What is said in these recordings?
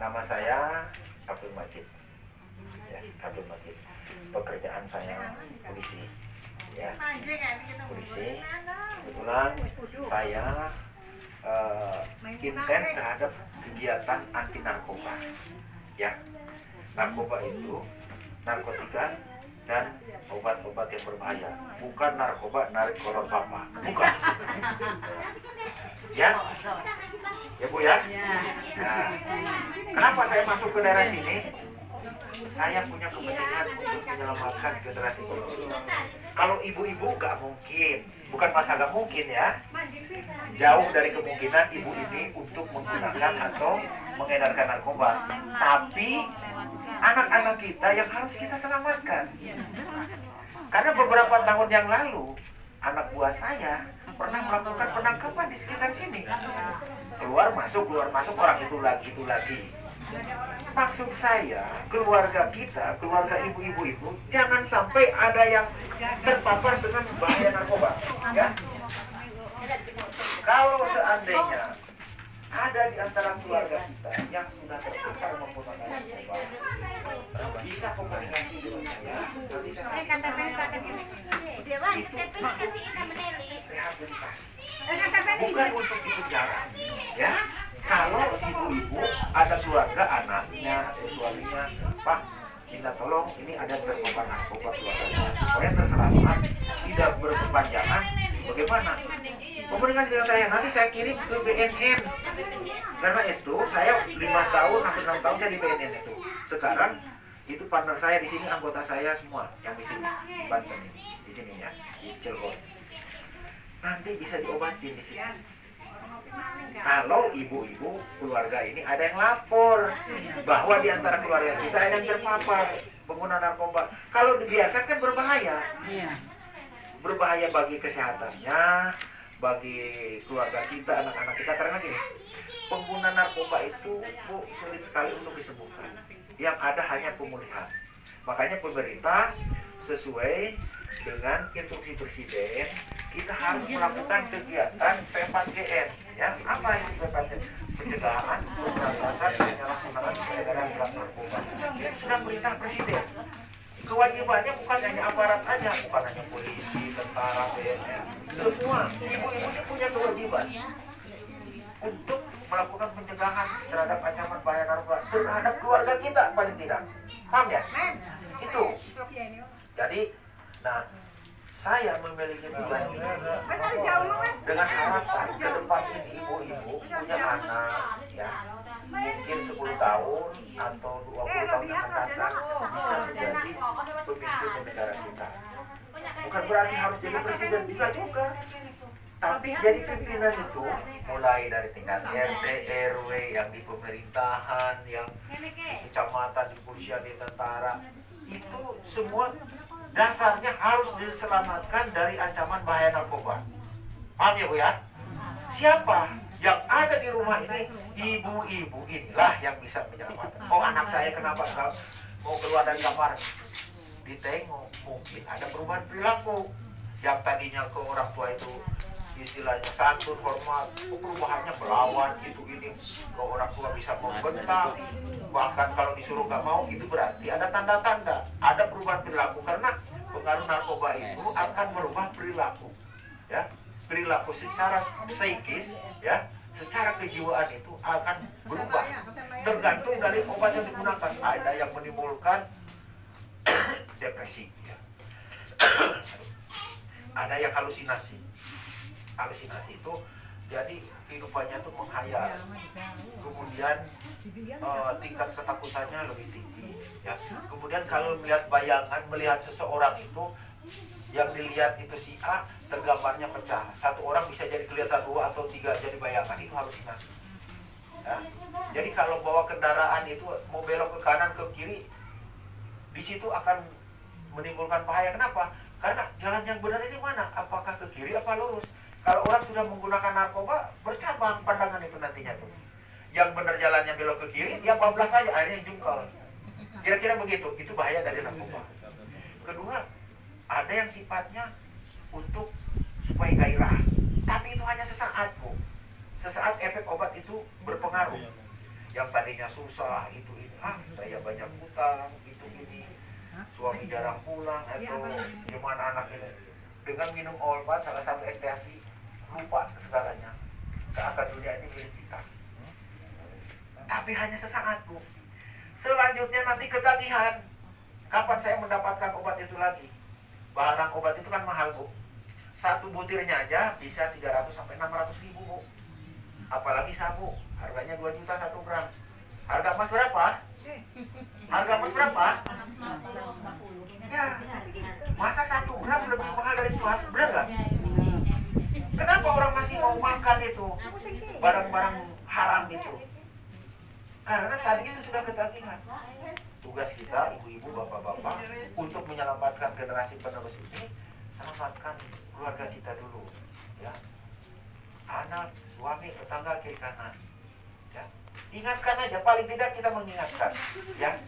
Nama saya Abdul Majid. Ya, Abdul Majid. Pekerjaan saya polisi. Ya, polisi. Kebetulan saya intens terhadap kegiatan anti narkoba. Ya, narkoba itu narkotika dan obat-obat yang berbahaya. Bukan narkoba narik kolor bapak. Bukan. Ya, ya Bu ya. Nah, kenapa saya masuk ke daerah sini? Saya punya kepentingan untuk menyelamatkan generasi penerus. Kalau ibu-ibu nggak mungkin, bukan masa nggak mungkin ya. Jauh dari kemungkinan ibu ini untuk menggunakan atau mengedarkan narkoba. Tapi anak-anak kita yang harus kita selamatkan. Karena beberapa tahun yang lalu anak buah saya pernah melakukan penangkapan di sekitar sini. Keluar masuk orang itu lagi. Maksud saya, keluarga kita, keluarga ibu-ibu, jangan sampai ada yang terpapar dengan bahaya narkoba. Ya. Kalau seandainya ada di antara keluarga kita yang sudah terpapar menggunakan narkoba, bisa komunikasi dengan saya. Nanti saya rehabilitasi. Bukan untuk dipenjara, ya. Kalau ibu-ibu ada keluarga anaknya, suaminya, Pak, minta tolong ini ada terpapar narkoba keluarganya, supaya terselamat, tidak berkepanjangan. Bagaimana? Komunikasi dengan saya, nanti saya kirim ke BNN. Karena itu saya 5 tahun, hampir 6 tahun saya di BNN itu. Sekarang itu partner saya di sini, anggota saya semua yang di sini, di Banten ini, di sini ya, di Cilegon. Nanti bisa diobatin di sini. Kalau ibu-ibu keluarga ini ada yang lapor bahwa di antara keluarga kita ada yang terpapar pengguna narkoba, kalau dibiarkan kan berbahaya. Berbahaya bagi kesehatannya, bagi keluarga kita, anak-anak kita. Karena gini, pengguna narkoba itu sulit sekali untuk disembuhkan. Yang ada hanya pemulihan. Makanya pemerintah sesuai dengan instruksi presiden, kita harus melakukan kegiatan P4GN. Ya, apa itu P4GN? Pencegahan, pemberantasan, penyalahgunaan peredaran zat narkoba. Ini sudah perintah presiden. Kewajibannya bukan hanya aparat aja, bukan hanya polisi, tentara, BNN. Semua ibu-ibu ini punya kewajiban untuk melakukan pencegahan terhadap ancaman bahaya narkoba terhadap keluarga kita paling tidak. Paham ya? Itu. Jadi, nah, saya memiliki tugas ini dengan harapan ke depan ini ibu-ibu punya anak ya mungkin 10 tahun atau 20 tahun yang akan datang bisa menjadi pemimpin negara kita. Bukan berarti harus jadi presiden juga. Tapi jadi pimpinan itu mulai dari tingkat RT, RW, yang di pemerintahan, yang di kecamatan, di kepolisian, di tentara, itu semua dasarnya harus diselamatkan dari ancaman bahaya narkoba. Paham ya Bu ya? Siapa yang ada di rumah ini? Ibu-ibu inilah yang bisa menyelamatkan. Oh, anak saya kenapa mau keluar dari kamar? Ditengok, mungkin ada perubahan perilaku. Yang tadinya ke orang tua itu istilahnya santun, hormat, perubahannya melawan, ini ke orang tua bisa membentak, bahkan kalau disuruh nggak mau, itu berarti ada tanda-tanda ada perubahan perilaku. Karena pengaruh narkoba itu akan merubah perilaku, ya, perilaku secara psikis, ya, secara kejiwaan itu akan berubah tergantung dari obat yang digunakan. Ada yang menimbulkan depresi, ya. Ada yang halusinasi itu jadi kehidupannya itu menghayal, kemudian tingkat ketakutannya lebih tinggi, ya. Kemudian kalau melihat bayangan, melihat seseorang itu yang dilihat itu si A, tergambarnya pecah, satu orang bisa jadi kelihatan 2 atau 3 jadi bayangan, itu halusinasi, ya. Jadi kalau bawa kendaraan itu mau belok ke kanan ke kiri, di situ akan menimbulkan bahaya. Kenapa? Karena jalan yang benar ini mana? Apakah ke kiri apa lurus? Kalau orang sudah menggunakan narkoba, bercabang pandangan itu nantinya tuh. Yang benar jalannya belok ke kiri, dia bablas saja, akhirnya jungkal. Kira-kira begitu, itu bahaya dari narkoba. Kedua, ada yang sifatnya untuk supaya gairah, tapi itu hanya sesaat, Bu. Sesaat efek obat itu berpengaruh. yang tadinya susah itu ini, saya banyak hutang itu ini, suami jarang pulang atau gimana anak ini, dengan minum obat salah satu ekstasi lupa segalanya, seakan dunia ini milik kita. Tapi hanya sesaat, Bu. Selanjutnya nanti ketagihan. Kapan saya mendapatkan obat itu lagi? Bahan obat itu kan mahal, Bu. Satu butirnya aja bisa 300 sampai 600 ribu, Bu. Apalagi sabu, harganya 2 juta 1 gram. Harga emas berapa? Harga emas berapa? Ya, masa 1 gram lebih mahal dari emas? Benar nggak? Kenapa orang masih mau makan itu? Barang-barang haram itu. Karena tadi itu sudah ketagihan. Tugas kita, ibu-ibu, bapak-bapak, untuk menyelamatkan generasi penerus ini, selamatkan keluarga kita dulu, ya. Anak, suami, tetangga, kiri kanan, ya. Ingatkan aja, paling tidak kita mengingatkan, ya.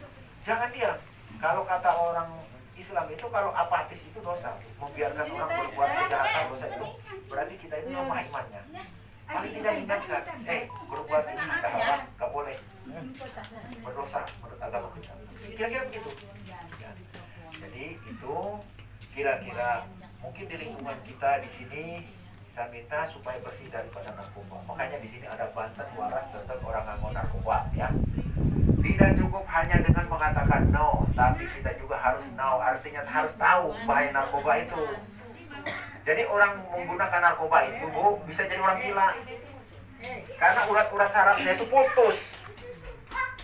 Jangan diam. Kalau kata orang Islam itu, kalau apatis itu dosa. Membiarkan orang berbuat kejahatan dosa itu, berarti kita itu lemah imannya. Paling tidak ingatkan, berbuat ini nggak boleh, berdosa menurut agama kita. Kira-kira begitu. Ya. Jadi itu kira-kira mungkin di lingkungan kita di sini saya minta supaya bersih daripada narkoba. Makanya di sini ada Banten Waras tentang orang nggak mau narkoba, ya. Tidak cukup hanya dengan mengatakan no, tapi kita juga harus know, artinya harus tahu bahaya narkoba itu. Jadi orang menggunakan narkoba itu, Bu, bisa jadi orang gila. Karena urat-urat sarafnya itu putus.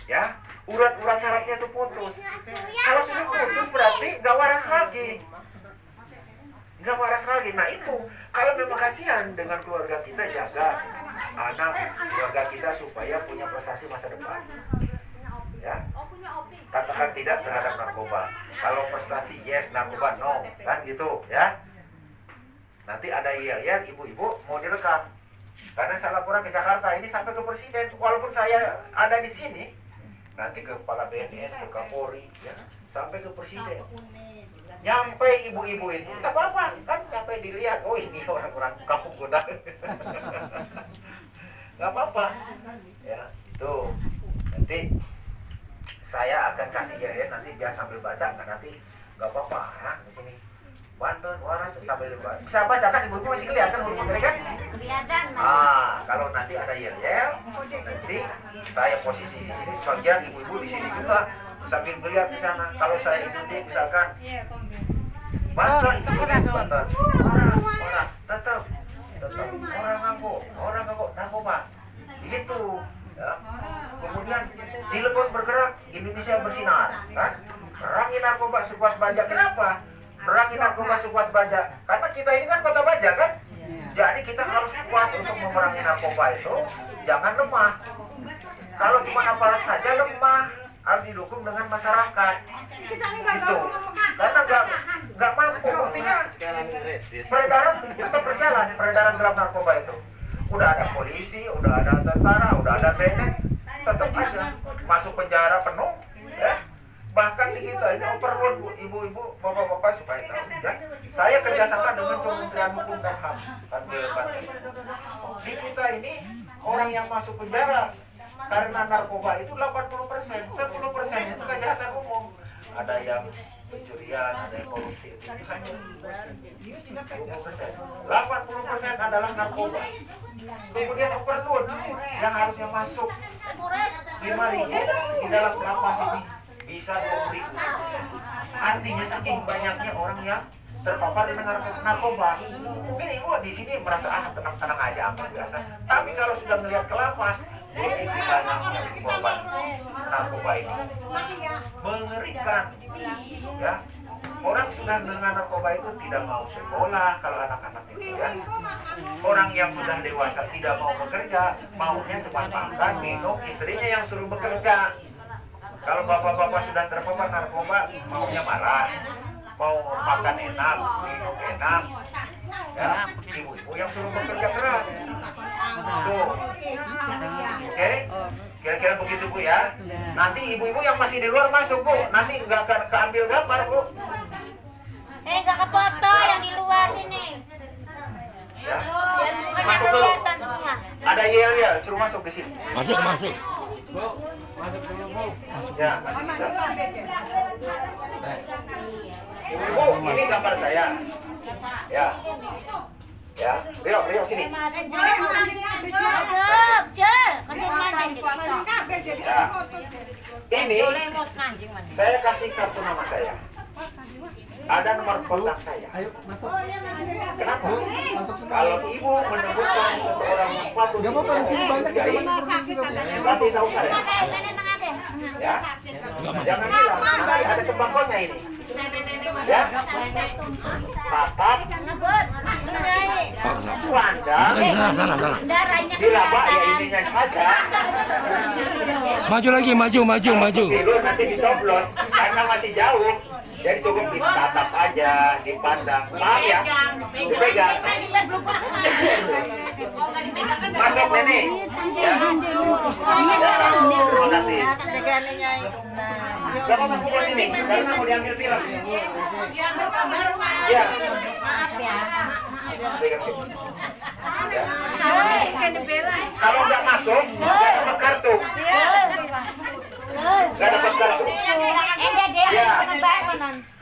Ya, urat-urat sarafnya itu putus. Kalau sudah putus berarti gak waras lagi. Gak waras lagi. Nah itu, kalau memang kasihan dengan keluarga kita, jaga anak keluarga kita supaya punya prestasi masa depan. Ya, katakan tidak terhadap narkoba. Kalau prestasi yes, narkoba no, kan gitu, ya. Nanti ada yel-yel, ibu-ibu mau direkam. Karena saya laporan ke Jakarta ini sampai ke presiden. Walaupun saya ada di sini, nanti ke kepala BNN, ke Kapolri, ya, sampai ke presiden. Nyampe ibu-ibu itu, tak apa-apa, kan sampai dilihat. Oh ini orang-orang kampung Godang. Gak apa-apa. Ya, itu. Nanti saya akan kasih yel-yel, nanti biar sambil baca, nanti gak apa-apa, ya, di sini. Banten Waras sambil baca. Bisa baca kan, ibu-ibu masih kelihatan huruf ini kan? Kelihatan. Kalau nanti ada yel-yel, nanti saya posisi di sini, sebagian ibu-ibu di sini juga sambil melihat ke sana. Kalau saya ikuti misalkan Banten, Banten, Waras, tetap orang nganggo narkoba, gitu. Ya. Kemudian Cilegon bergerak, Indonesia bersinar, kan? Perangi narkoba sekuat baja. Kenapa? Perangi narkoba sekuat baja. Karena kita ini kan kota baja, kan? Jadi kita harus kuat untuk memerangi narkoba itu. Jangan lemah. Kalau cuma aparat saja lemah, harus didukung dengan masyarakat. Gitu. Karena nggak mampu. Buktinya peredaran tetap berjalan, peredaran gelap narkoba itu. Udah ada polisi, udah ada tentara, udah ada BNN, tetap aja masuk penjara penuh, ya. Bahkan di kita ini perlu ibu-ibu, bapak-bapak supaya tahu, ya. Saya kerjasama dengan Kementerian Hukum dan HAM, di kita ini orang yang masuk penjara karena narkoba itu 80%, 10% itu kejahatan umum. Ada yang pencurian, ada yang korupsi, itu hanya 80% adalah narkoba. Kemudian overload yang harusnya masuk 5.000 di dalam lapas ini bisa 20.000. Artinya saking banyaknya orang yang terpapar dengan narkoba. Mungkin ibu di sini merasa tenang-tenang aja, aman biasa. Tapi kalau sudah melihat ke lapas, begitu banyaknya korban narkoba ini, mengerikan. Ya, orang sudah dengan narkoba itu tidak mau sekolah kalau anak-anak itu, ya. Orang yang sudah dewasa tidak mau bekerja, maunya cuma makan, minum, istrinya yang suruh bekerja. Kalau bapak-bapak sudah terpapar narkoba, maunya marah, mau makan enak, minum enak, ya. Ibu-ibu yang suruh bekerja keras. Tuh. Oke? Kira-kira begitu, Bu, ya. Nanti ibu-ibu yang masih di luar masuk, Bu. Nanti nggak keambil gambar, Bu. Nggak kefoto yang di luar ini. Ya. Yang bukan Masuk yang dulu. kelihatan semua. Ada yel-yel, suruh masuk ke sini. Masuk. Ya, masih bisa. Ibu, ini gambar saya. Ya. Ya, Rio sini. Ya. Ini saya kasih kartu nama saya. Ada nomor kontak saya. Ayo masuk. Kenapa? Kalau ibu menemukan seseorang yang patut, Gak apa-apa di sini banyak ya. kasih tahu saya. Ya, jangan bilang nanti ada sembakonya ini. Ya, Tatat, Wanda, Salah. Dilaba ya ininya saja. Maju lagi, maju. Dulu nanti dicoblos karena masih jauh. Jadi cukup ditatap aja, dipandang. Maaf ya, dipegang. Masuk Nenek. Ya. Terima kasih. Bapak mau keluar sini karena mau diambil film. Ya. Ya. Kalau nggak masuk, nggak dapat kartu. Nggak dapat kartu. Ya.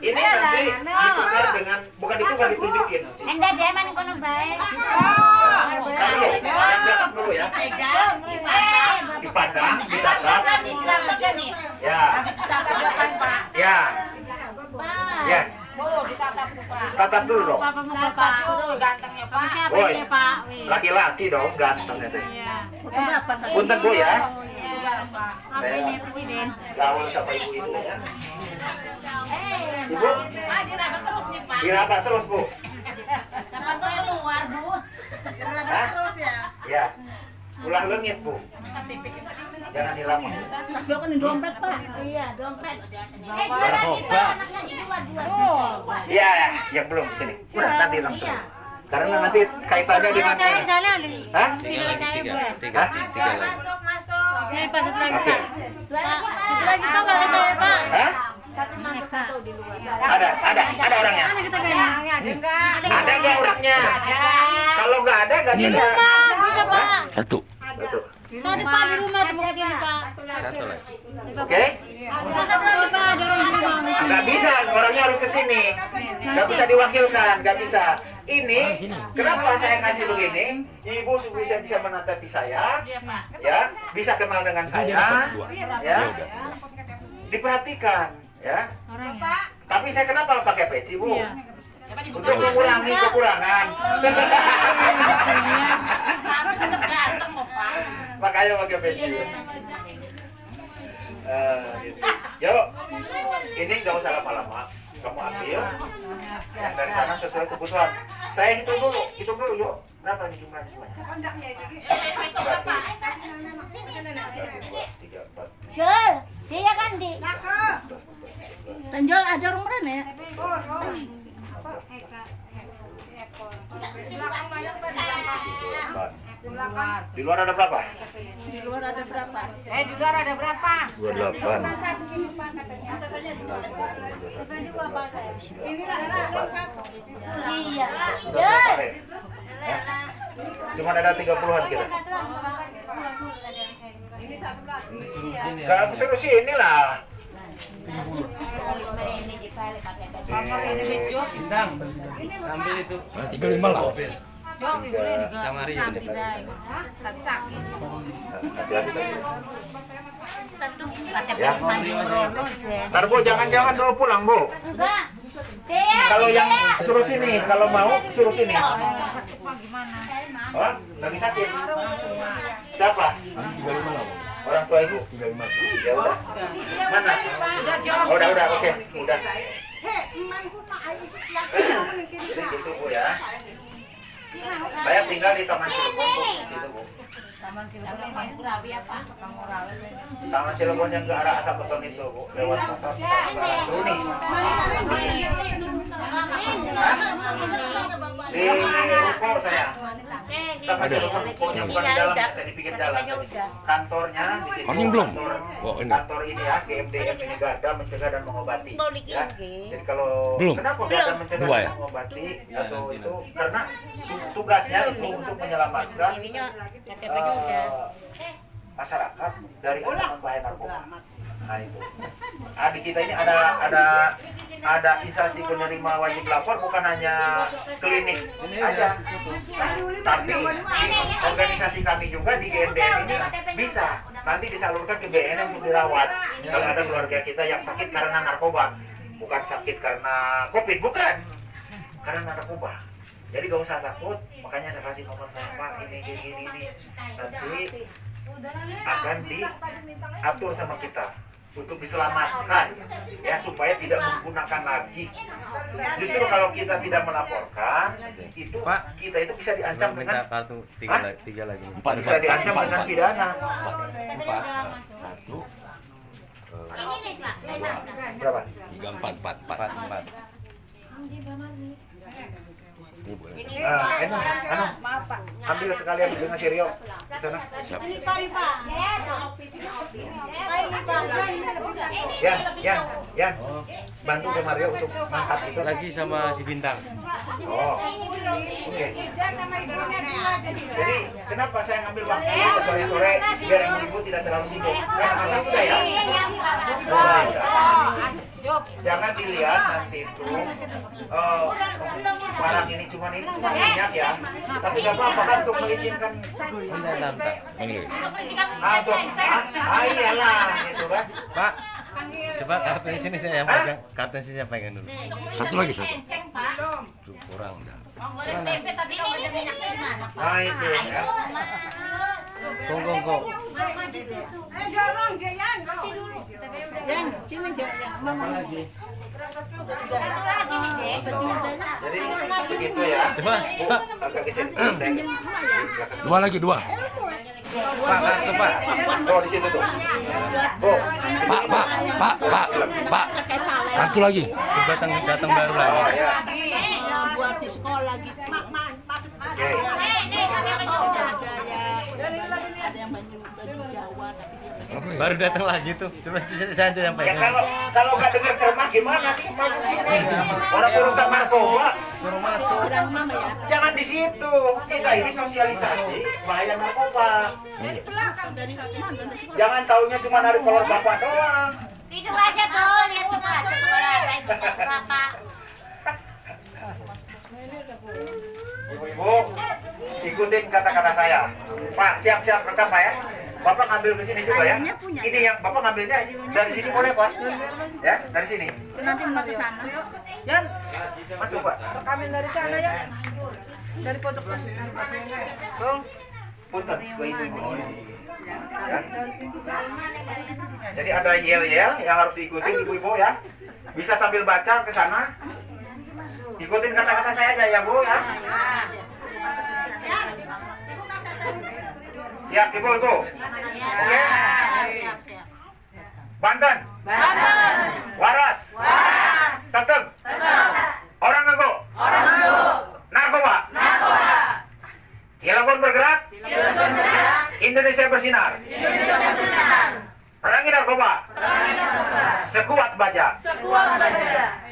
Ini nanti ditukar dengan, bukan ditukar, ditunjukin. Yang dapat dulu ya. Dipandang, ditatap. Ya. Ya. Ya. Tatap dulu dong. Woi, laki-laki dong, ganteng itu. Punten Bu ya. Saya gaul sama ibu itu ya. Ibu, diraba terus Bu. Hah? Ya. Ulah lengit Bu. Jangan hilang. Dompet Pak. Iya, dompet. Iya, yang belum sini. Udah nanti langsung. Karena nanti kaitannya dengan Hah? Tiga lagi. Ini pasang lagi Oke. Pak. Satu lagi Pak, kalau saya Pak. Hah? Satu masuk di luar. Ada orangnya. Ada nggak orangnya? Kalau nggak ada nggak bisa. Bisa Pak. Satu. Betul. Tadi Pak di rumah temu ke sini Pak. Satu lagi. Oke? Satu lagi Pak, ada orang di rumah. Nggak bisa, orangnya harus ke sini. Nggak bisa diwakilkan, nggak bisa. Ini, kenapa saya kasih begini? Ibu bisa menatapi saya, ya, bisa kenal dengan saya, ya, diperhatikan, ya. Tapi saya kenapa pakai peci, Bu? Untuk mengurangi kekurangan. Makanya pakai peci. Gitu. Yuk, ini nggak usah lama-lama. Kamu ambil yang dari sana sesuai kebutuhan. Saya hitung dulu yuk. Berapa nih jumlahnya? 1, 2, 3, 4, 5, Jol, dia kan di. Tanjol ada orang mana ya? 4. Di luar ada berapa? Di luar ada berapa? 28. Iya. Jol. Cuma ada 30-an kira. Gak suruh sini lah. Ambil itu. 35 lah. Sama Rio. Hati-hati tadi. Ya. Ntar Bu, jangan dulu pulang Bu. Enggak. Dia. Kalau yang suruh sini, kalau mau suruh sini. Oh, lagi sakit. Siapa? Orang tua Ibu? 35. Ya udah. Mana? Oh, udah, oke. Udah. Jadi gitu Bu ya. Saya tinggal di Taman Cilegon Bu, di situ Bu. Taman Cilegon yang ke arah Asap Beton itu Bu, lewat pasar Seruni. Di ruko saya. Taman Cilegon rukonya bukan di dalam, saya di pinggir jalan. Kantornya di situ. Orangnya belum? Kantor, Oh, ini. kantor ini ya, GMDM ini Garda mencegah dan mengobati. Ya. Jadi kalau Belum. kenapa Garda mencegah Dua dan ya? mengobati atau itu karena tugasnya itu untuk menyelamatkan masyarakat dari ancaman bahaya narkoba. Nah itu. Adik kita ini ada instansi penerima wajib lapor, bukan hanya klinik aja, tapi organisasi kami juga di GNDN ini bisa nanti disalurkan ke BNN untuk dirawat. Kalau ada keluarga kita yang sakit karena narkoba, bukan sakit karena COVID, bukan, karena narkoba. Jadi gak usah takut, makanya saya kasih nomor saya, Pak, ini nanti akan diatur sama kita untuk diselamatkan, ya, supaya tidak menggunakan lagi. Justru kalau kita tidak melaporkan, itu Pak, kita itu bisa diancam minta dengan kartu tiga lagi. bisa diancam dengan pidana. 1 Ini nih, Pak. Berapa? 3 4 4 4. Ini boleh. Ambil sekalian dengan si Rio di sana. Ini Pak, ini Pak. Ini Pak. Yan, bantu ke Mario untuk mangkat itu. Lagi sama si Bintang. Oh, oke. Jadi kenapa saya ngambil waktu sore-sore biar ibu tidak terlalu sibuk? Karena masa sudah ya. Jangan dilihat nanti itu barang ini cuma minyak ya, tapi nggak apa-apa kan untuk melicinkan. Iyalah gitu kan. Pak, coba kartunya sini saya yang pegang. Kartunya sini saya pegang dulu. Satu lagi. Tuh, kurang dah. Nah itu ya. Kong. Dorong Jayan, Jadi begitu ya. Coba. Agak geser. Dua lagi. Pak, kartu Pak. Oh di situ tuh. Oh, Pak. Kartu lagi. Tuh, datang baru lagi. oh ya. Buat di sekolah gitu. Oke. Ada yang baju Jawa. Baru datang lagi tuh. Coba saya aja yang Ya pegang. kalau nggak dengar cermat gimana sih maju sini? Orang urusan narkoba Suruh masuk. jangan di situ. Kita ini sosialisasi bahaya narkoba. Jangan taunya cuma narik kolor bapak doang. Tidur aja tuh, lihat tuh Pak. Sekolah lain Bapak. Ibu-ibu, ikutin kata-kata saya. Pak, siap-siap rekam Pak ya. Bapak ngambil ke sini juga ya. Ini yang Bapak ngambilnya dari sini boleh Pak? Ya, dari sini. nanti mau ke sana. Yan, Masuk Pak. rekamin dari sana ya. Dari pojok sana. Bung, Punten ke ibu-ibu. Ya. Jadi ada yel-yel yang harus diikutin ibu-ibu ya. Bisa sambil baca ke sana. Ikutin kata-kata saya aja ya Bu ya. Siap ibu-ibu. Oke. Banten. Waras. Tetep. Orang nganggo. Narkoba. Cilegon bergerak. Indonesia bersinar. Perangi narkoba. Sekuat baja.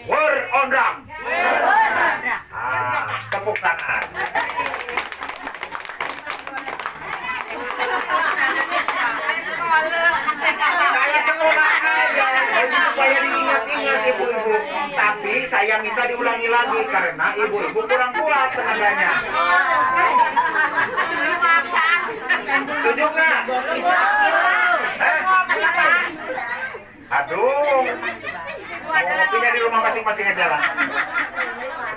War on drum. Tepuk tangan. Kayak sekolah aja, jadi supaya diingat-ingat ibu-ibu. Tapi saya minta diulangi lagi karena ibu-ibu kurang kuat tenaganya. Setuju nggak? Aduh, kopinya di rumah masing-masing aja lah.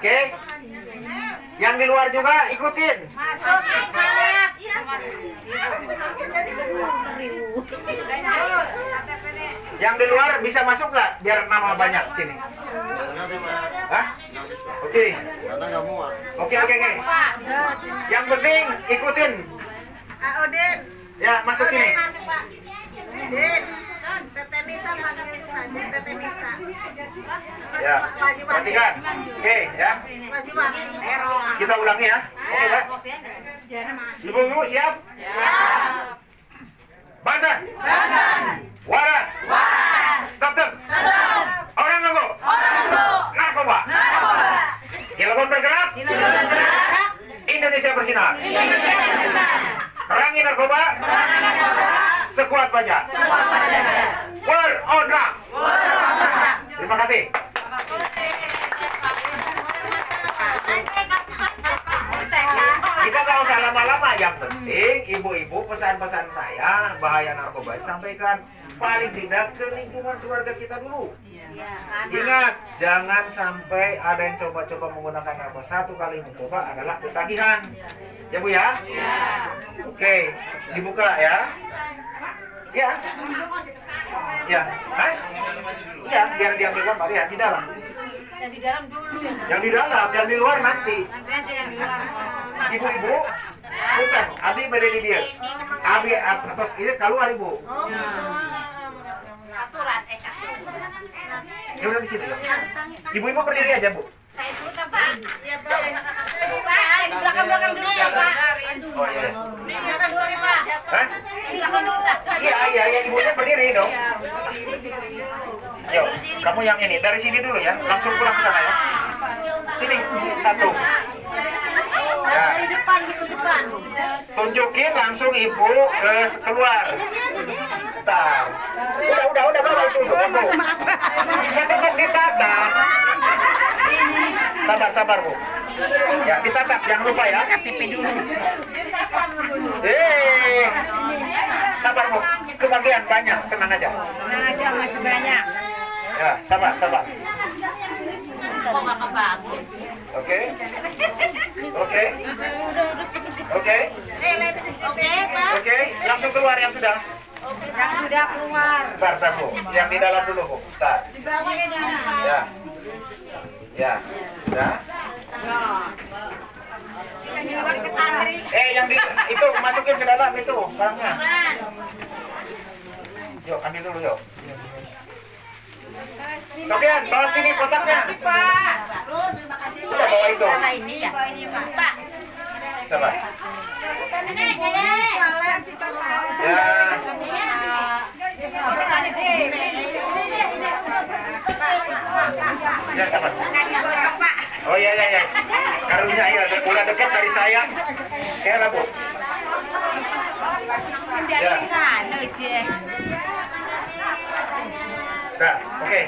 Oke? Yang di luar juga ikutin. masuk ke sekolah. Yang di luar bisa masuk nggak? Biar nama banyak sini. Hah? Oke. Oke. Yang penting ikutin. Odin, Ya, masuk sini. Odin. Tete Nisa makan itu tadi, Tete Nisa. Ya, perhatikan. Oke, ya. Wajiban, Ero. Kita ulangi ya. Oke, Pak. Ibu-ibu siap? Banten. Waras. Tetep. Orang nganggo. Narkoba. Cilegon bergerak. Indonesia bersinar. Perangi narkoba. saja? Beroda. Terima kasih. Kita nggak usah lama-lama, yang penting ibu-ibu pesan-pesan saya bahaya narkoba sampaikan paling tidak ke lingkungan keluarga kita dulu. Ingat, jangan sampai ada yang coba-coba menggunakan narkoba. Satu kali mencoba adalah ketagihan. Ya Bu ya? Oke, dibuka ya. Ya. Ya. Hah? Ya, biar diambil gambar ya di dalam. Yang di dalam dulu ya. Yang di dalam, yang di luar nanti. Nanti aja yang di luar. Ibu-ibu, bukan, Abi beda di dia. Abi atas ini keluar ibu. Aturan Ya udah di sini. Ibu-ibu berdiri aja bu. Saya dulu kan Pak. Iya Pak. Pak, di belakang-belakang dulu ya Pak. Oh iya. Di belakang dulu ya Pak. Hah? Di belakang dulu Pak. Iya, ibunya berdiri dong. Yuk, kamu yang ini dari sini dulu ya, langsung pulang ke sana ya. Sini, satu. Ya. Dari depan gitu depan. Tunjukin langsung ibu keluar. Bentar. Udah bawa itu untuk kamu. Tapi kan ditatap. Sabar bu. Ya ditatap, jangan lupa ya. KTP dulu. Sabar bu. Kebagian banyak, tenang aja. Tenang aja masih banyak. Ya, sabar. Kok nggak kebangun? Oke, langsung keluar yang sudah. Yang sudah keluar. Bentar, Bu. Yang di dalam dulu, Bu. Bentar. Di bawah ya Pak. Ya. Sudah. Yang di luar ketangri. Yang di itu masukin ke dalam itu barangnya. Yuk, ambil dulu, yuk. Sofian, bawa sini kotaknya. Pak. Udah bawa itu. Ini ya. Pak. Sabar. Ini. Ya. Ya, sabar. Oh iya. Karunia ya, udah dekat dari saya. Kayak lah, Bu. Ya. Nah, oke.